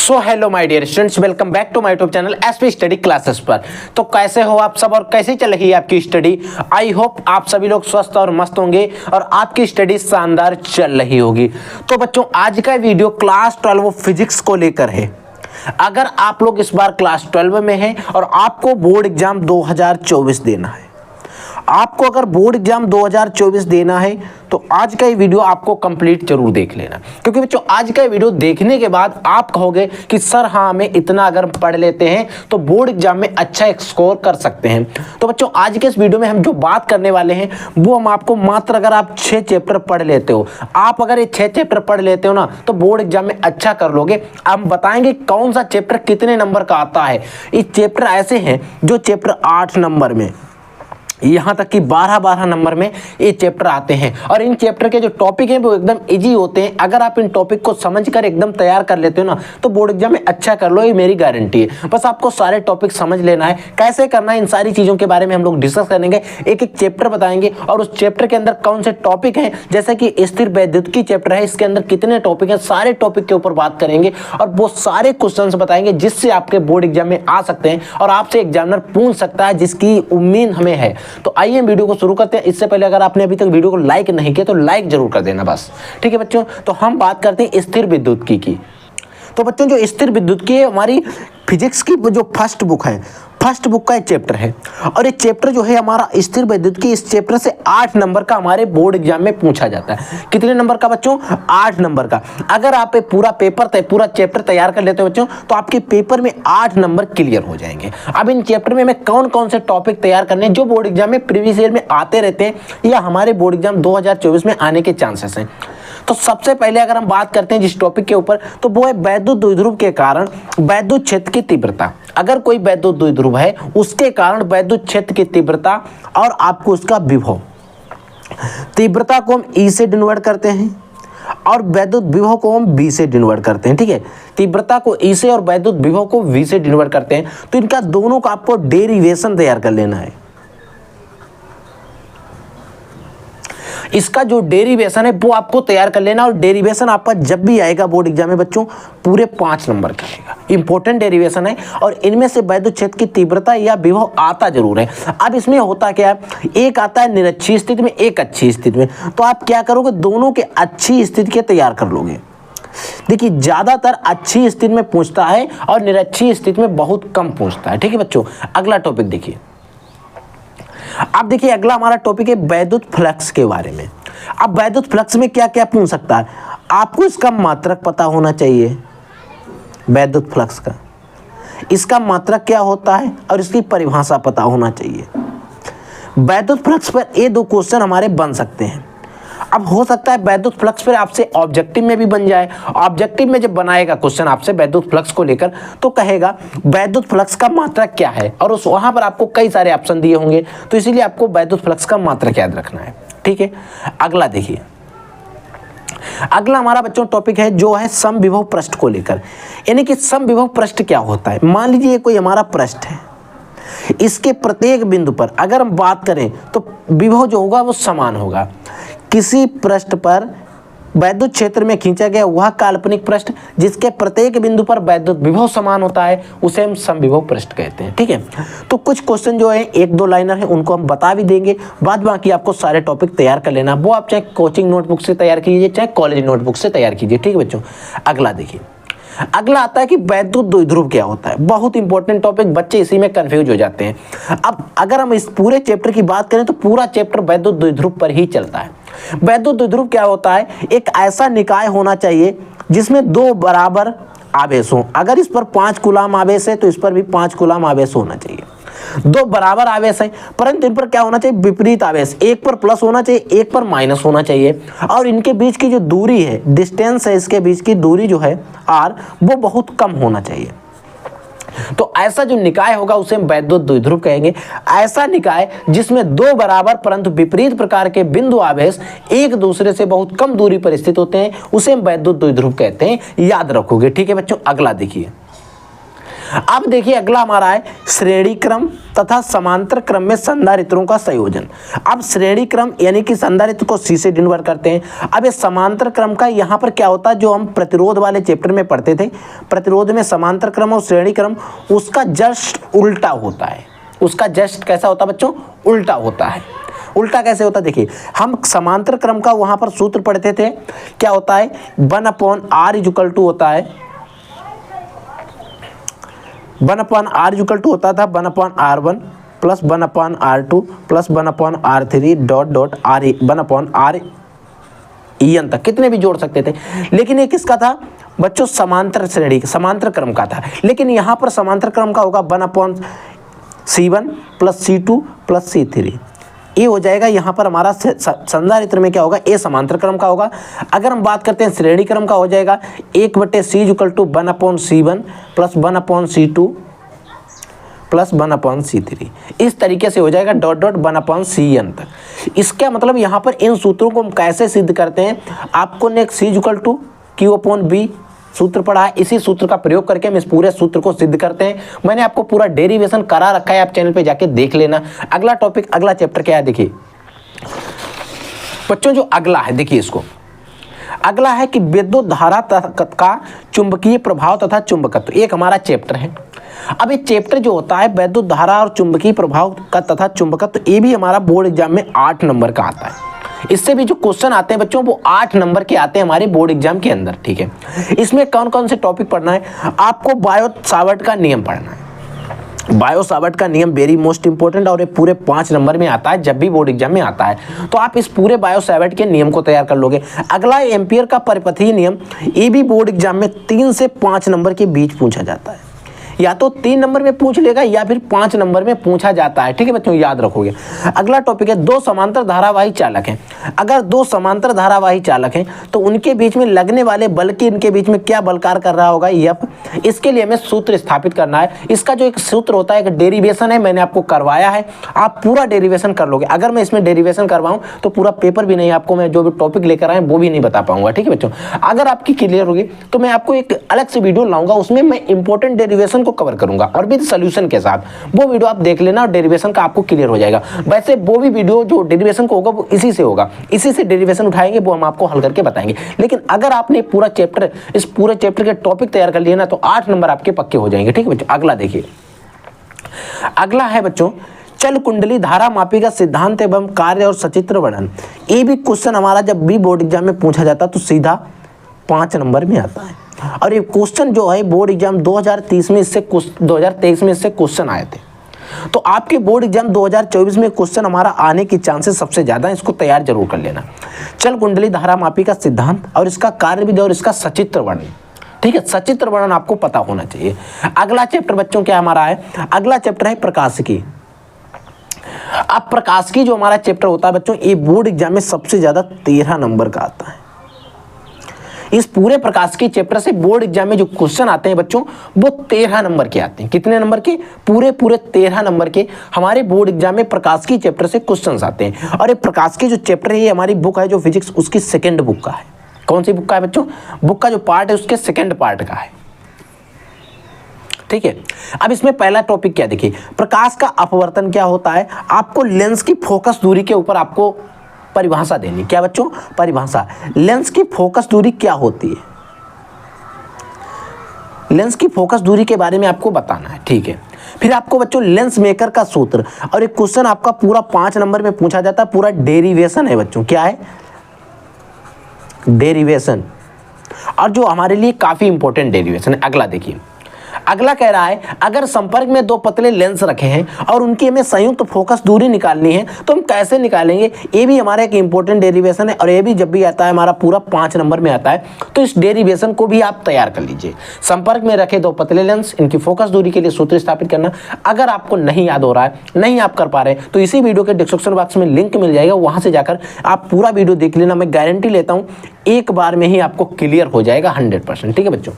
So hello my dear students, welcome back to my YouTube channel SP study classes पर। तो कैसे हो आप सब और कैसे चल रही है आपकी स्टडी। आई होप आप सभी लोग स्वस्थ और मस्त होंगे और आपकी स्टडी शानदार चल रही होगी। तो बच्चों, आज का वीडियो क्लास 12 फिजिक्स को लेकर है। अगर आप लोग इस बार क्लास 12 में हैं और आपको बोर्ड एग्जाम 2024 देना है, आपको अगर बोर्ड एग्जाम 2024 देना है तो आज का ये वीडियो आपको कंप्लीट जरूर देख लेना, क्योंकि बच्चों आज का ये वीडियो देखने के बाद आप कहोगे कि सर हाँ, हमें इतना अगर पढ़ लेते हैं तो बोर्ड एग्जाम में अच्छा स्कोर कर सकते हैं। तो बच्चों आज के इस वीडियो में हम जो बात करने वाले हैं वो हम आपको मात्र, अगर आप 6 चैप्टर पढ़ लेते हो, आप अगर ये 6 चैप्टर पढ़ लेते हो ना, तो बोर्ड एग्जाम में अच्छा कर लोगे। हम बताएंगे कौन सा चैप्टर कितने नंबर का आता है। ये चैप्टर ऐसे हैं जो चैप्टर 8 नंबर में, यहाँ तक कि 12 नंबर में ये चैप्टर आते हैं। और इन चैप्टर के जो टॉपिक हैं वो एकदम इजी होते हैं। अगर आप इन टॉपिक को समझकर एकदम तैयार कर लेते हो ना, तो बोर्ड एग्जाम में अच्छा कर लो, ये मेरी गारंटी है। बस आपको सारे टॉपिक समझ लेना है, कैसे करना है, इन सारी चीज़ों के बारे में हम लोग डिस्कस करेंगे। एक एक चैप्टर बताएंगे और उस चैप्टर के अंदर कौन से टॉपिक हैं, जैसे कि स्थिर वैद्युतिकी चैप्टर है, इसके अंदर कितने टॉपिक हैं, सारे टॉपिक के ऊपर बात करेंगे और वो सारे क्वेश्चन बताएंगे जिससे आपके बोर्ड एग्जाम में आ सकते हैं और आपसे एग्जामिनर पूछ सकता है, जिसकी उम्मीद हमें है। तो आइए वीडियो को शुरू करते हैं। इससे पहले अगर आपने अभी तक वीडियो को लाइक नहीं किया तो लाइक जरूर कर देना बस, ठीक है बच्चों। तो हम बात करते हैं स्थिर विद्युतिकी की। तो बच्चों जो स्थिर विद्युतिकी है, हमारी फिजिक्स की जो फर्स्ट बुक है, फर्स्ट बुक का एक चैप्टर है और ये चैप्टर जो है हमारा स्थिर विद्युतिकी, इस चैप्टर से 8 नंबर का हमारे बोर्ड एग्जाम में पूछा जाता है। कितने नंबर का बच्चों? 8 नंबर का। अगर आप पूरा पूरा चैप्टर तैयार कर लेते हो बच्चों, तो आपके पेपर में 8 नंबर क्लियर हो जाएंगे। अब इन चैप्टर में हमें कौन कौन से टॉपिक तैयार करने हैं जो बोर्ड एग्जाम में प्रीवियस ईयर में आते रहते हैं या हमारे बोर्ड एग्जाम 2024 में आने के चांसेस हैं। तो सबसे पहले अगर हम बात करते हैं जिस टॉपिक के ऊपर, तो वो है वैद्युत द्विध्रुव के कारण वैद्युत क्षेत्र की तीव्रता। अगर कोई वैद्युत द्विध्रुव है, उसके कारण वैद्युत क्षेत्र की तीव्रता और आपको उसका विभव, तीव्रता को हम ई से डिनोट करते हैं और वैद्युत विभव को हम बी से डिनोट करते हैं, ठीक है। तीव्रता को ई से और वैद्युत विभव को वी से डिनोट करते हैं। तो इनका दोनों का आपको डेरिवेशन तैयार कर लेना है। इसका जो डेरिवेशन है वो आपको तैयार कर लेना, और डेरिवेशन आपका जब भी आएगा बोर्ड एग्जाम में बच्चों, पूरे 5 नंबर का आएगा। इंपॉर्टेंट डेरिवेशन है और इनमें से वैद्युत क्षेत्र की तीव्रता या विभव आता जरूर है। अब इसमें होता क्या है, एक आता है निरक्षीय स्थिति में, एक अच्छी स्थिति में। तो आप क्या करोगे, दोनों के अच्छी स्थिति के तैयार कर लोगे। देखिए ज्यादातर अच्छी स्थिति में पूछता है और निरक्षीय स्थिति में बहुत कम पूछता है, ठीक है बच्चों। अगला टॉपिक देखिए। अब देखिए अगला हमारा टॉपिक है वैद्युत फ्लक्स के बारे में। अब वैद्युत फ्लक्स में क्या क्या पूछ सकता है, आपको इसका मात्रक पता होना चाहिए। वैद्युत फ्लक्स का इसका मात्रक क्या होता है और इसकी परिभाषा पता होना चाहिए। वैद्युत फ्लक्स पर ये 2 क्वेश्चन हमारे बन सकते हैं। अब हो सकता है वैद्युत फ्लक्स पर आपसे ऑब्जेक्टिव में भी बन जाए। ऑब्जेक्टिव में जब बनाएगा क्वेश्चन आपसे वैद्युत फ्लक्स को लेकर, तो कहेगा वैद्युत फ्लक्स का मात्रक क्या है, और उस वहां पर आपको कई सारे ऑप्शन दिए होंगे, तो इसीलिए आपको वैद्युत फ्लक्स का मात्रक याद रखना है, ठीक है। अगला देखिए, अगला हमारा बच्चों टॉपिक है जो है समविभव पृष्ठ को लेकर। यानी कि समविभव पृष्ठ क्या होता है। मान लीजिए कोई हमारा पृष्ठ है, इसके प्रत्येक बिंदु पर अगर हम बात करें तो विभव जो होगा वो समान होगा। किसी पृष्ठ पर वैद्युत क्षेत्र में खींचा गया वह काल्पनिक पृष्ठ जिसके प्रत्येक बिंदु पर वैद्युत विभव समान होता है, उसे हम समविभव पृष्ठ कहते हैं, ठीक है। तो कुछ क्वेश्चन जो है 1-2 लाइनर है, उनको हम बता भी देंगे। बाद बाकी आपको सारे टॉपिक तैयार कर लेना, वो आप चाहे कोचिंग नोटबुक से तैयार कीजिए चाहे कॉलेज नोटबुक से तैयार कीजिए, ठीक है बच्चों। अगला देखिए, अगला आता है कि वैद्युत द्विध्रुव क्या होता है। बहुत इंपॉर्टेंट टॉपिक, बच्चे इसी में कंफ्यूज हो जाते हैं। अब अगर हम इस पूरे चैप्टर की बात करें तो पूरा चैप्टर वैद्युत द्विध्रुव पर ही चलता है। वैद्युत द्विध्रुव क्या होता है, एक ऐसा निकाय होना चाहिए जिसमें 2 बराबर आवेश हो। अगर इस पर 5 कूलाम आवेश है तो इस पर भी 5 कूलाम आवेश होना चाहिए। 2 बराबर आवेश है, परंतु इन पर क्या होना चाहिए, विपरीत आवेश। एक पर प्लस होना चाहिए, एक पर माइनस होना चाहिए, और इनके बीच की जो दूरी है, डिस्टेंस है, इसके बीच की दूरी जो है आर, वो बहुत कम होना चाहिए। तो ऐसा जो निकाय होगा उसे हम वैद्युत द्विध्रुव कहेंगे। ऐसा निकाय जिसमें 2 बराबर परंतु विपरीत प्रकार के बिंदु आवेश एक दूसरे से बहुत कम दूरी पर स्थित होते हैं, उसे हम वैद्युत द्विध्रुव कहते हैं। याद रखोगे, ठीक है बच्चों। अगला देखिए, अब देखिए अगला हमारा है श्रेणी क्रम तथा समांतर क्रम में संधारित्रों का संयोजन। अब श्रेणी क्रम यानी कि संधारित्र को सी से डिनोट करते हैं। अब ये समांतर क्रम का यहाँ पर क्या होता है, जो हम प्रतिरोध वाले चैप्टर में पढ़ते थे, प्रतिरोध में समांतर क्रम और श्रेणी क्रम, उसका जस्ट उल्टा होता है। उसका जस्ट कैसा होता है बच्चों, उल्टा होता है। उल्टा कैसे होता है, देखिए हम समांतर क्रम का वहां पर सूत्र पढ़ते थे, क्या होता है 1/r इक्वल टू होता है 1/r इक्वल टू होता था 1/r1 plus 1/r2 plus 1/r3 dot dot r 1/r en तक, कितने भी जोड़ सकते थे। लेकिन ये किसका था बच्चों, समांतर श्रेणी समांतर क्रम का था। लेकिन यहाँ पर समांतर क्रम का होगा 1/c1 plus c2 plus c3, ये हो जाएगा। यहाँ पर हमारा संधारित्र में क्या होगा, ए समांतर क्रम का होगा। अगर हम बात करते हैं श्रेणी क्रम का, हो जाएगा 1/c equal to 1/c1 plus 1/c2 plus 1/c3, इस तरीके से हो जाएगा डॉट डॉट 1/cn तक। इसका मतलब यहाँ पर इन सूत्रों को हम कैसे सिद्ध करते हैं, आपको ने c इक्वल टू q/b सूत्र पढ़ा है, इसी सूत्र का प्रयोग करके हम इस पूरे सूत्र को सिद्ध करते हैं। मैंने आपको पूरा डेरिवेशन करा रखा है, आप चैनल पे जाके देख लेना। अगला टॉपिक, अगला चैप्टर क्या है, देखिए बच्चों जो अगला है, देखिए इसको अगला है कि विद्युत धारा का चुंबकीय प्रभाव तथा चुंबकत्व, एक हमारा चैप्टर है। अब ये चैप्टर जो होता है विद्युत धारा और चुंबकीय प्रभाव का तथा चुंबकत्व, ये भी हमारा बोर्ड एग्जाम में 8 नंबर का आता है। इससे भी जो क्वेश्चन आते हैं बच्चों वो 8 नंबर के आते हैं हमारे बोर्ड एग्जाम के अंदर, ठीक है। इसमें कौन कौन से टॉपिक पढ़ना है, आपको बायो सावर्ट का नियम पढ़ना है। बायो सावर्ट का नियम वेरी मोस्ट इंपॉर्टेंट, और ये पूरे 5 नंबर में आता है जब भी बोर्ड एग्जाम में आता है, तो आप इस पूरे बायो सावर्ट के नियम को तैयार कर लोगे। अगला एम्पियर का परिपथीय नियम, ये भी बोर्ड एग्जाम में 3 से 5 नंबर के बीच पूछा जाता है, या तो 3 नंबर में पूछ लेगा या फिर 5 नंबर में पूछा जाता है, ठीक है बच्चों, याद रखोगे। अगला टॉपिक है 2 समांतर धारावाही चालक हैं। अगर 2 समांतर धारावाही चालक हैं तो उनके बीच में लगने वाले बल के, इनके बीच में क्या बल कार्य कर रहा होगा, F। इसके लिए हमें सूत्र स्थापित करना है। इसका जो एक सूत्र होता है, एक डेरिवेशन है, मैंने आपको करवाया है, आप पूरा डेरिवेशन कर लोगे। अगर मैं इसमें डेरिवेशन करवाऊं तो पूरा पेपर भी नहीं, आपको मैं जो भी टॉपिक लेकर आए वो भी नहीं बता पाऊंगा, ठीक है बच्चों। अगर आपकी क्लियर होगी तो मैं आपको एक अलग से वीडियो लाऊंगा, उसमें मैं इंपॉर्टेंट डेरिवेशन को कवर करूंगा और भी सॉल्यूशन के साथ। वो वीडियो आप देख लेना और डेरिवेशन का आपको क्लियर हो जाएगा। वैसे वो भी वीडियो जो डेरिवेशन को होगा वो इसी से होगा, इसी से डेरिवेशन उठाएंगे, वो हम आपको हल करके बताएंगे। लेकिन अगर आपने पूरा चैप्टर, इस पूरे चैप्टर के टॉपिक तैयार कर लिए ना, तो 8 नंबर आपके पक्के हो जाएंगे, ठीक है बच्चों। अगला देखिए, अगला है बच्चों चल कुंडली धारा मापी का सिद्धांत एवं कार्य और सचित्र वर्णन। ये भी क्वेश्चन हमारा जब भी बोर्ड एग्जाम में पूछा जाता तो सीधा 5 नंबर में आता है। और ये क्वेश्चन जो है बोर्ड एग्जाम 2023 में इससे 2023 में इससे क्वेश्चन आए थे, तो आपके बोर्ड एग्जाम 2024 में क्वेश्चन हमारा आने की चांसेस सबसे ज्यादा है, इसको तैयार जरूर कर लेना। चल कुंडली धारा मापी का सिद्धांत और इसका कार्य विधि और इसका सचित्र वर्णन, ठीक है, सचित्र वर्णन आपको पता होना चाहिए। अगला चैप्टर बच्चों क्या हमारा है, अगला चैप्टर है प्रकाशिकी। अब प्रकाशिकी जो हमारा चैप्टर होता है बच्चों, ये बोर्ड एग्जाम में सबसे ज्यादा 13 नंबर का आता है। इस पूरे प्रकाशिकी चैप्टर से बोर्ड एग्जाम में जो क्वेश्चन आते हैं बच्चों वो 13 नंबर के आते हैं। कितने नंबर के, पूरे 13 नंबर के हमारे बोर्ड एग्जाम में प्रकाशिकी चैप्टर से क्वेश्चंस आते हैं। और ये प्रकाशिकी जो चैप्टर है, ये हमारी बुक है जो फिजिक्स, उसकी 2nd बुक का है। कौन सी बुक का है बच्चों, बुक का जो पार्ट है उसके 2nd पार्ट का है, ठीक है। अब इसमें पहला टॉपिक क्या, देखिए प्रकाश का अपवर्तन क्या होता है। आपको लेंस की फोकस दूरी के ऊपर आपको परिभाषा देनी, क्या बच्चों, परिभाषा। लेंस की फोकस दूरी क्या होती है, लेंस की फोकस दूरी के बारे में आपको बताना है, ठीक है। फिर आपको बच्चों लेंस मेकर का सूत्र, और एक क्वेश्चन आपका पूरा 5 नंबर में पूछा जाता है, पूरा डेरिवेशन है बच्चों, क्या है, डेरिवेशन, और जो हमारे लिए काफी इंपॉर्टेंट डेरिवेशन है। अगला देखिए, अगला कह रहा है अगर संपर्क में 2 पतले लेंस रखे हैं और उनकी हमें संयुक्त फोकस दूरी निकालनी है तो हम कैसे निकालेंगे। ये भी हमारा एक इंपॉर्टेंट डेरिवेशन है, और ये भी जब भी आता है हमारा पूरा 5 नंबर में आता है, तो इस डेरिवेशन को भी आप तैयार कर लीजिए। संपर्क में रखे 2 पतले लेंस, इनकी फोकस दूरी के लिए सूत्र स्थापित करना। अगर आपको नहीं याद हो रहा है, नहीं आप कर पा रहे, तो इसी वीडियो के डिस्क्रिप्शन बॉक्स में लिंक मिल जाएगा, वहां से जाकर आप पूरा वीडियो देख लेना। मैं गारंटी लेता हूं एक बार में ही आपको क्लियर हो जाएगा 100%, ठीक है बच्चों।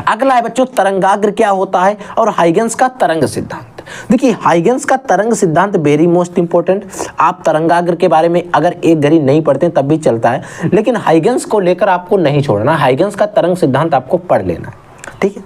अगला है बच्चों तरंगाग्र क्या होता है और हाइगेंस का तरंग सिद्धांत। देखिए हाइगेंस का तरंग सिद्धांत वेरी मोस्ट इंपॉर्टेंट। आप तरंगाग्र के बारे में अगर एक घड़ी नहीं पढ़ते हैं तब भी चलता है, लेकिन हाइगेंस को लेकर आपको नहीं छोड़ना। हाइगेंस का तरंग सिद्धांत आपको पढ़ लेना है, ठीक है,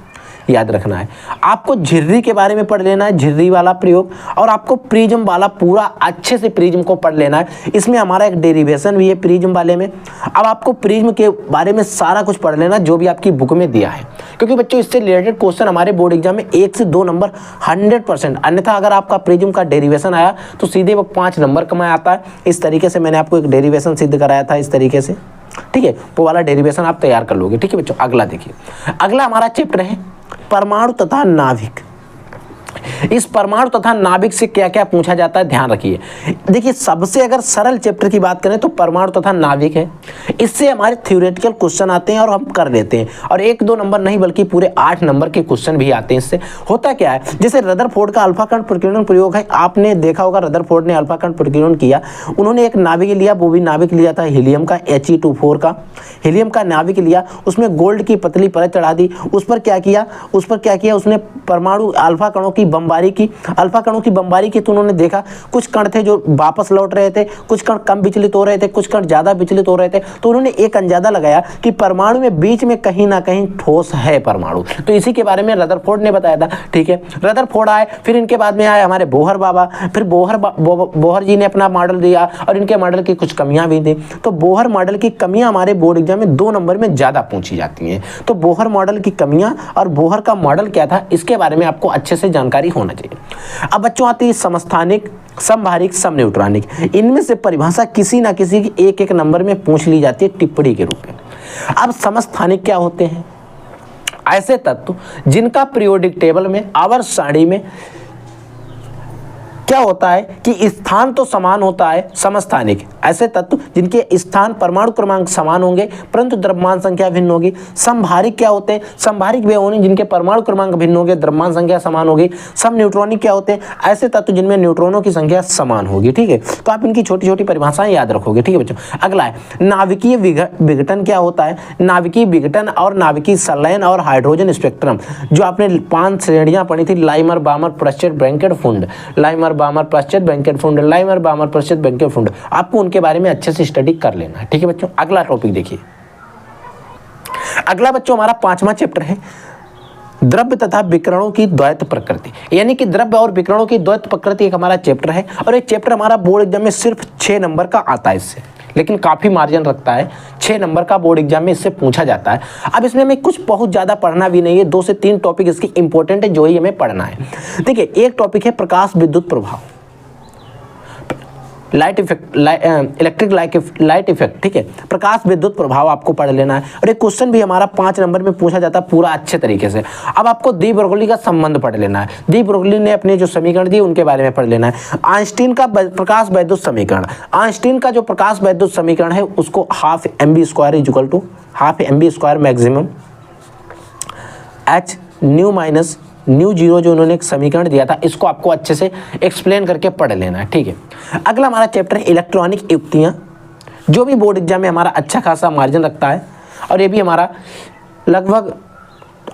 याद रखना है। आपको झिर्री के बारे में पढ़ लेना है, झिर्री वाला प्रयोग, और आपको प्रिज्म वाला पूरा अच्छे से प्रिज्म को पढ़ लेना है। इसमें हमारा एक डेरिवेशन भी है प्रिज्म वाले में। अब आपको प्रिज्म के बारे में सारा कुछ पढ़ लेना जो भी आपकी बुक में दिया है, क्योंकि बच्चों इससे रिलेटेड क्वेश्चन हमारे बोर्ड एग्जाम में 1 से 2 नंबर 100%, अन्यथा अगर आपका प्रिज्म का डेरिवेशन आया तो सीधे वो 5 नंबर कमाए आता है। इस तरीके से मैंने आपको एक डेरिवेशन सिद्ध कराया था, इस तरीके से, ठीक है, वो वाला डेरिवेशन आप तैयार कर लोगे। ठीक है बच्चों, अगला देखिए, अगला हमारा चैप्टर है परमाणु तथा नाभिक। इस परमाणु तथा नाभिक से क्या क्या पूछा जाता है ध्यान रखिए। देखिए सबसे अगर सरल चैप्टर की बात करें तो परमाणु तथा नाभिक है। इससे हमारे थ्योरेटिकल क्वेश्चन आते हैं और हम कर लेते हैं, और 1-2 नंबर नहीं बल्कि पूरे 8 नंबर के क्वेश्चन भी आते हैं। इससे होता क्या है, जैसे रदरफोर्ड का अल्फा कण प्रकीर्णन प्रयोग है, आपने देखा होगा रदरफोर्ड ने अल्फा कण प्रकीर्णन किया। उन्होंने एक नाभिक लिया, वो भी नाभिक लिया था हीलियम का, He24 का हीलियम का नाभिक लिया, उसमें गोल्ड की पतली परत चढ़ा दी, उस पर क्या किया उसने परमाणु अल्फा कणों की बमबारी की, अल्फा कणों की बमबारी की। तो उन्होंने देखा कुछ कण थे जो वापस लौट रहे थे, कुछ कण कम विचलित हो रहे थे, कुछ कण ज्यादा विचलित हो रहे थे। तो उन्होंने एक अंदाजा लगाया कि परमाणु में बीच में कहीं ना कहीं ठोस है परमाणु। तो इसी के बारे में रदरफोर्ड ने बताया था। ठीक है, रदरफोर्ड आए, फिर इनके बाद में आए हमारे बोहर बाबा, फिर बोहर जी ने अपना मॉडल दिया और इनके मॉडल की कुछ कमियां भी थी। तो बोहर मॉडल की कमियां हमारे बोर्ड एग्जाम में 2 नंबर में ज्यादा पूछी जाती हैं। तो बोहर मॉडल की कमियां और बोहर का मॉडल क्या था इसके बारे में आपको अच्छे से जानकारी होना चाहिए। अब बच्चों आती है समस्थानिक, समभारिक, समन्यूट्रॉनिक। इनमें से परिभाषा किसी ना किसी की एक नंबर में पूछ ली जाती है टिप्पणी के रूप में। अब समस्थानिक क्या होते हैं? ऐसे तत्व जिनका पीरियोडिक टेबल में आवर्त सारणी में क्या होता है कि स्थान तो समान होता है। समस्थानिक ऐसे तत्व जिनके स्थान परमाणु क्रमांक समान होंगे परंतु द्रव्यमान संख्या भिन्न होगी। समभारिक क्या होते हैं? समभारिक वे होंगे जिनके परमाणु क्रमांक भिन्न होंगे, द्रव्यमान संख्या समान होगी। समन्यूट्रॉनिक क्या होते हैं? ऐसे तत्व जिनमें न्यूट्रॉनों की संख्या समान होगी। ठीक है, तो आप इनकी छोटी छोटी परिभाषाएं याद रखोगे। ठीक है बच्चों, अगला है नाभिकीय विघटन। क्या होता है? नाभिकीय विघटन और नाभिकीय संलयन और हाइड्रोजन स्पेक्ट्रम, जो आपने 5 श्रेणियां पढ़ी थी, लाइमर, बामर, प्रश्चेद, ब्रैंकेट, फुंड, लाइमर, बामर, प्रश्चेद, ब्रैंकेट, फुंड, लाइमर, बामर, प्रश्चेद, ब्रैंकेट, फुंड, आपको उनके बारे में अच्छे से स्टडी कर लेना है। ठीक है बच्चों, अगला टॉपिक देखिए। अगला बच्चों हमारा 5वां चैप्टर है द्रव्य तथा विकिरणों की द्वैत प्रकृति, यानी कि द्रव्य और विकिरणों की द्वैत प्रकृति एक हमारा चैप्टर है। और एक चैप्टर हमारा बोर्ड एग्जाम में सिर्फ 6 नंबर का आता है इससे, लेकिन काफी मार्जिन रखता है। 6 नंबर का बोर्ड एग्जाम में इससे पूछा जाता है। अब इसमें हमें कुछ बहुत ज्यादा पढ़ना भी नहीं है, 2 से 3 टॉपिक इसकी इंपॉर्टेंट है जो ही हमें पढ़ना है। देखिए, एक टॉपिक है प्रकाश विद्युत प्रभाव, light effect, electric light effect. ठीक है, प्रकाश विद्युत प्रभाव आपको पढ़ लेना है। और एक क्वेश्चन भी हमारा 5 नंबर में पूछा जाता है पूरा अच्छे तरीके से। अब आपको दी ब्रोगली का संबंध पढ़ लेना है। दी ब्रोगली ने अपने जो समीकरण दिए उनके बारे में पढ़ लेना है। आइंस्टीन का प्रकाश वैद्युत समीकरण, आइंस्टीन का जो प्रकाश वैद्युत समीकरण है उसको half mv² maximum h new minus mu zero, जो उन्होंने एक समीकरण दिया था, इसको आपको अच्छे से एक्सप्लेन करके पढ़ लेना है। ठीक है, अगला हमारा चैप्टर है इलेक्ट्रॉनिक युक्तियां, जो भी बोर्ड एग्जाम में हमारा अच्छा खासा मार्जिन रखता है और ये भी हमारा लगभग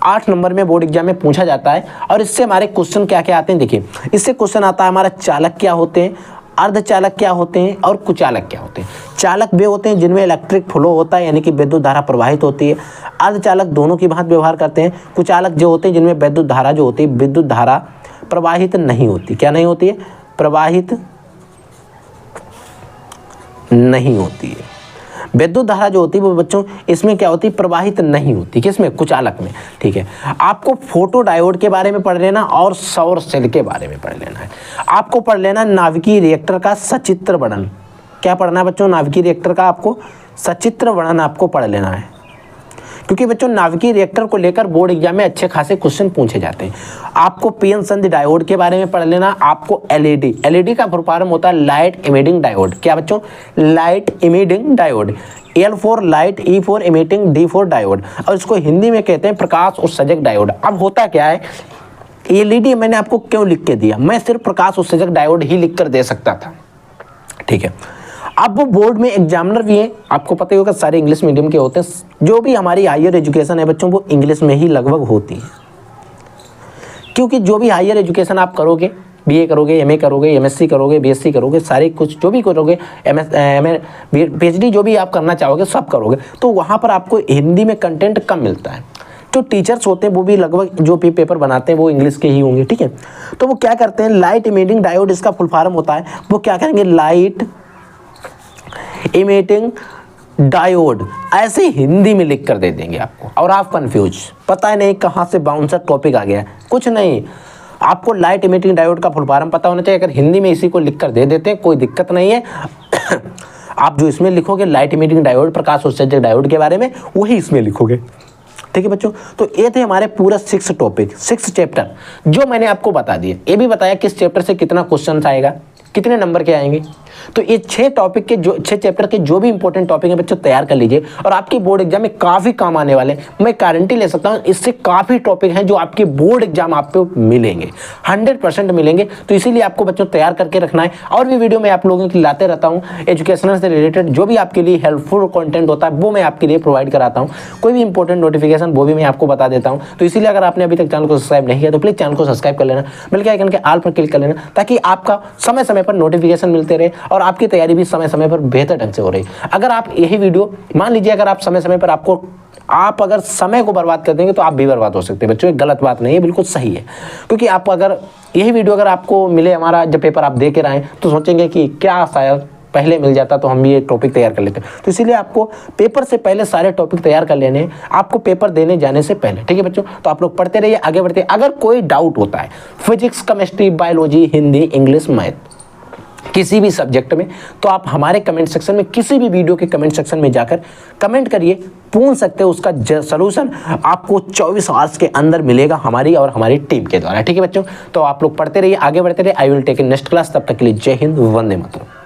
8 नंबर में बोर्ड एग्जाम में पूछा जाता है। और इससे हमारे क्वेश्चन क्या क्या आते हैं देखिए, इससे क्वेश्चन आता है हमारा चालक क्या होते हैं, अर्धचालक क्या होते हैं और कुचालक क्या होते हैं। चालक वे होते हैं जिनमें इलेक्ट्रिक फ्लो होता है, यानी कि विद्युत धारा प्रवाहित होती है। अर्धचालक दोनों की भांति व्यवहार करते हैं। कुचालक जो होते हैं जिनमें विद्युत धारा जो होती है, विद्युत धारा प्रवाहित नहीं होती। क्या नहीं होती है? प्रवाहित नहीं होती है। विद्युत धारा जो होती है वो बच्चों इसमें क्या होती है? प्रवाहित नहीं होती। किसमें? कुचालक में। ठीक है, आपको फोटो डायोड के बारे में पढ़ लेना और सौर सेल के बारे में पढ़ लेना है। आपको पढ़ लेना नाभिकीय रिएक्टर का सचित्र वर्णन। क्या पढ़ना है बच्चों? नाभिकीय रिएक्टर का आपको सचित्र वर्णन आपको पढ़ लेना है, क्योंकि बच्चों नाभिकीय रिएक्टर को लेकर बोर्ड एग्जाम में अच्छे खासे क्वेश्चन पूछे जाते हैं। आपको पीएन संधि डायोड के बारे में पढ़ लेना। आपको एलईडी का फुल होता है लाइट इमिटिंग डायोड। क्या बच्चों? Light emitting diode. L4 light, E4 emitting, D4 diode, और इसको हिंदी में कहते हैं प्रकाश उत्सर्जक डायोड। अब होता क्या है, एलईडी मैंने आपको क्यों लिख के दिया? मैं सिर्फ प्रकाश उत्सर्जक डायोड ही लिख कर दे सकता था। ठीक है, अब वो बोर्ड में एग्जामिनर भी हैं, आपको पता ही होगा सारे इंग्लिश मीडियम के होते हैं। जो भी हमारी हायर एजुकेशन है बच्चों वो इंग्लिश में ही लगभग होती है, क्योंकि जो भी हायर एजुकेशन आप करोगे, बीए करोगे, एमए करोगे, एमएससी करोगे, बीएससी करोगे, सारे कुछ जो भी करोगे, एमए, पीएचडी जो भी आप करना चाहोगे सब करोगे, तो वहाँ पर आपको हिंदी में कंटेंट कम मिलता है। जो टीचर्स होते हैं वो भी लगभग जो भी पेपर बनाते हैं वो इंग्लिश के ही होंगे, ठीक है। तो वो क्या करते हैं, लाइट इमिटिंग डायोड इसका फुल फॉर्म होता है, वो क्या करेंगे, लाइट इमिटिंग डायोड ऐसे हिंदी में लिख कर दे देंगे आपको, और आप कंफ्यूज, पता है नहीं कहाँ से बाउंसर टॉपिक आ गया है, कुछ नहीं, आपको लाइट इमिटिंग डायोड का फुल फॉर्म पता होना चाहिए। अगर हिंदी में इसी को लिख कर दे देते हैं कोई दिक्कत नहीं है। आप जो इसमें लिखोगे लाइट इमिटिंग डायोड, प्रकाश उत्सर्जक डायोड के बारे में, वही इसमें लिखोगे, ठीक है बच्चों। तो ये थे हमारे पूरा 6 टॉपिक, 6 चैप्टर जो मैंने आपको बता दिए। ये भी बताया किस चैप्टर से कितना क्वेश्चन आएगा, कितने नंबर के आएंगे। तो ये 6 टॉपिक के जो 6 चैप्टर के जो भी इंपॉर्टेंट टॉपिक है बच्चों तैयार कर लीजिए, और आपकी बोर्ड एग्जाम में काफी काम आने वाले हैं। मैं गारंटी ले सकता हूं इससे काफी टॉपिक हैं जो आपके बोर्ड एग्जाम आपको मिलेंगे, 100% मिलेंगे। तो इसीलिए आपको बच्चों तैयार करके रखना है। और भी वीडियो मैं आप लोगों के लिए लाते रहता हूँ, एजुकेशनल से रिलेटेड जो भी आपके लिए हेल्पफुल कंटेंट होता है वो मैं आपके लिए प्रोवाइड कराता हूँ। कोई भी इंपॉर्टेंट नोटिफिकेशन वो भी मैं आपको बता देता हूँ। तो इसीलिए अगर आपने अभी तक चैनल को सब्सक्राइब नहीं किया तो प्लीज चैनल को सब्सक्राइब कर लेना, मिलकर आइकन के ऑल पर क्लिक कर लेना, ताकि आपका समय समय पर नोटिफिकेशन मिलते रहे और आपकी तैयारी भी समय समय पर बेहतर ढंग से हो रही। अगर आप यही वीडियो, मान लीजिए अगर आप समय समय पर आप अगर समय को बर्बाद कर देंगे तो आप भी बर्बाद हो सकते हैं बच्चों। एक गलत बात नहीं है, बिल्कुल सही है। क्योंकि आप अगर यही वीडियो अगर आपको मिले, हमारा जब पेपर आप दे के आए, तो सोचेंगे कि क्या शायद पहले मिल जाता तो हम भी ये टॉपिक तैयार कर लेते। तो इसीलिए आपको पेपर से पहले सारे टॉपिक तैयार कर लेने हैं, आपको पेपर देने जाने से पहले, ठीक है बच्चों। तो आप लोग पढ़ते रहिए, आगे बढ़ते। अगर कोई डाउट होता है physics, chemistry, biology, Hindi, English, math, किसी भी सब्जेक्ट में, तो आप हमारे कमेंट सेक्शन में, किसी भी वीडियो के कमेंट सेक्शन में जाकर कमेंट करिए, पूछ सकते हो। उसका सलूशन आपको 24 आवर्स के अंदर मिलेगा हमारी और हमारी टीम के द्वारा, ठीक है बच्चों। तो आप लोग पढ़ते रहिए, आगे बढ़ते रहिए। I will take in next class. तब तक के लिए जय हिंद, वंदे मातरम।